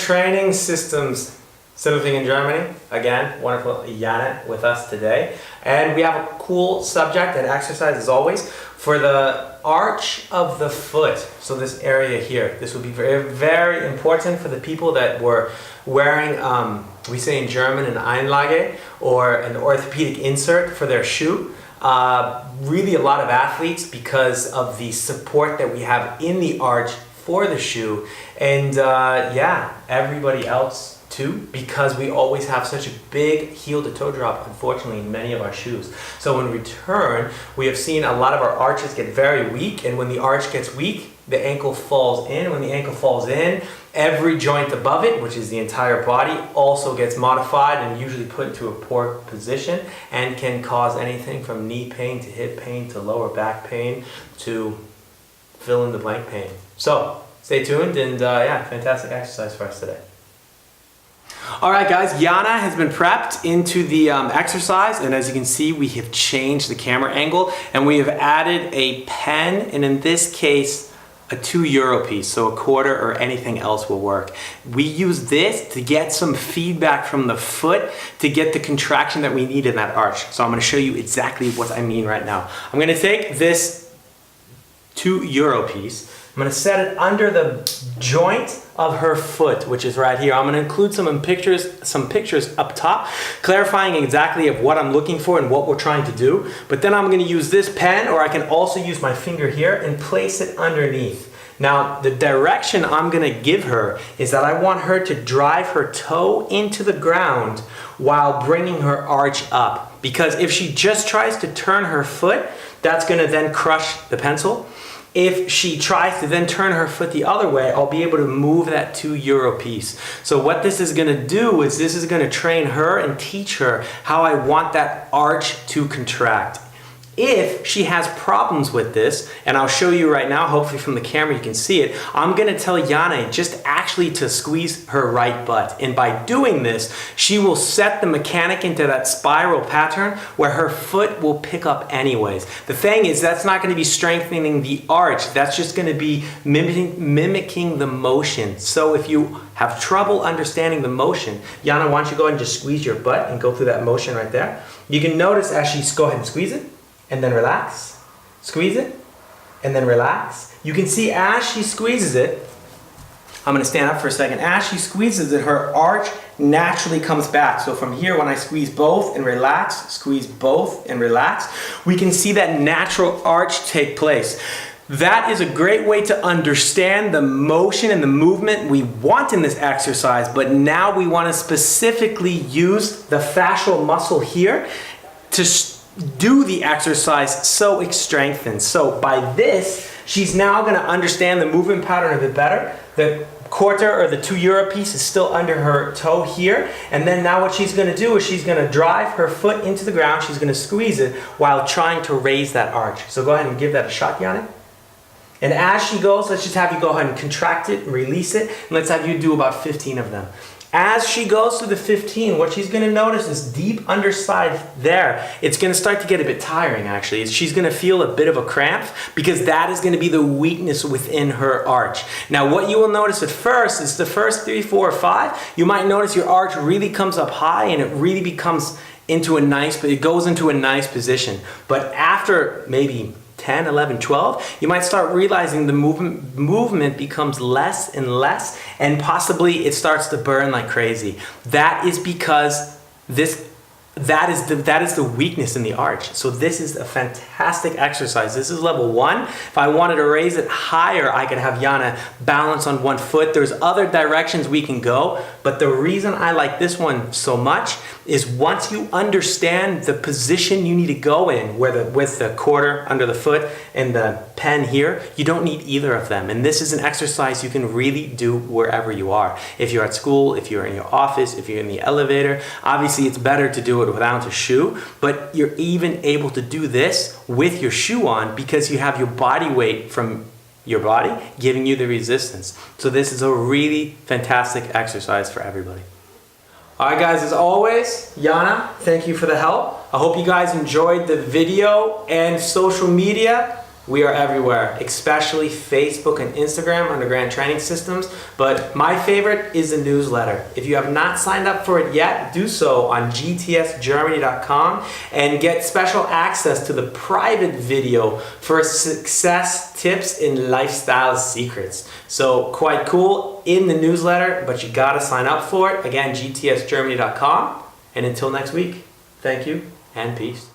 training systems, living in Germany. Again, wonderful Jana with us today. And we have a cool subject and exercise as always for the arch of the foot. So this area here, this would be very, very important for the people that were wearing, we say in German, an Einlage or an orthopedic insert for their shoe. Really a lot of athletes because of the support that we have in the arch for the shoe. And yeah, everybody else too, because we always have such a big heel to toe drop, unfortunately, in many of our shoes. So in return, we have seen a lot of our arches get very weak, and when the arch gets weak, the ankle falls in. When the ankle falls in, every joint above it, which is the entire body, also gets modified and usually put into a poor position and can cause anything from knee pain to hip pain to lower back pain to fill in the blank pain. So stay tuned, and yeah, fantastic exercise for us today. All right, guys, Jana has been prepped into the exercise, and as you can see, we have changed the camera angle and we have added a pen, and in this case, a €2 piece, so a quarter or anything else will work. We use this to get some feedback from the foot to get the contraction that we need in that arch. So I'm gonna show you exactly what I mean right now. I'm gonna take this €2 piece, I'm going to set it under the joint of her foot, which is right here. I'm going to include some pictures up top, clarifying exactly of what I'm looking for and what we're trying to do. But then I'm going to use this pen, or I can also use my finger here and place it underneath. Now, the direction I'm going to give her is that I want her to drive her toe into the ground while bringing her arch up. Because if she just tries to turn her foot, that's going to then crush the pencil. If she tries to then turn her foot the other way, I'll be able to move that €2 piece. So what this is gonna do is this is gonna train her and teach her how I want that arch to contract. If she has problems with this, and I'll show you right now, hopefully from the camera you can see it, I'm gonna tell Jana just actually to squeeze her right butt. And by doing this, she will set the mechanic into that spiral pattern where her foot will pick up anyways. The thing is, that's not gonna be strengthening the arch, that's just gonna be mimicking the motion. So if you have trouble understanding the motion, Jana, why don't you go ahead and just squeeze your butt and go through that motion right there. You can notice as she go ahead and squeeze it, and then relax, squeeze it, and then relax. You can see as she squeezes it, I'm gonna stand up for a second, as she squeezes it, her arch naturally comes back. So from here, when I squeeze both and relax, squeeze both and relax, we can see that natural arch take place. That is a great way to understand the motion and the movement we want in this exercise, but now we wanna specifically use the fascial muscle here to do the exercise so it strengthens. So by this, she's now going to understand the movement pattern a bit better. The quarter or the €2 piece is still under her toe here. And then now what she's going to do is she's going to drive her foot into the ground. She's going to squeeze it while trying to raise that arch. So go ahead and give that a shot, Jana. And as she goes, let's just have you go ahead and contract it and release it. And let's have you do about 15 of them. As she goes through the 15, what she's going to notice is deep underside there, it's going to start to get a bit tiring actually. She's going to feel a bit of a cramp because that is going to be the weakness within her arch. Now what you will notice at first is the first 3, 4, or 5, you might notice your arch really comes up high and it really becomes into a nice, but it goes into a nice position. But after maybe 10, 11, 12, you might start realizing the movement becomes less and less, and possibly it starts to burn like crazy. That is because that is the weakness in the arch. So this is a fantastic exercise. This is level 1. If I wanted to raise it higher, I could have Jana balance on one foot. There's other directions we can go, but the reason I like this one so much is once you understand the position you need to go in, with the quarter under the foot and the pen here, you don't need either of them. And this is an exercise you can really do wherever you are. If you're at school, if you're in your office, if you're in the elevator, obviously it's better to do it without a shoe, but you're even able to do this with your shoe on because you have your body weight from your body giving you the resistance. So this is a really fantastic exercise for everybody. All right guys, as always, Jana, thank you for the help. I hope you guys enjoyed the video and social media. We are everywhere, especially Facebook and Instagram under Grant Training Systems. But my favorite is the newsletter. If you have not signed up for it yet, do so on gtsgermany.com and get special access to the private video for success tips and lifestyle secrets. So quite cool in the newsletter, but you gotta sign up for it. Again, gtsgermany.com. And until next week, thank you and peace.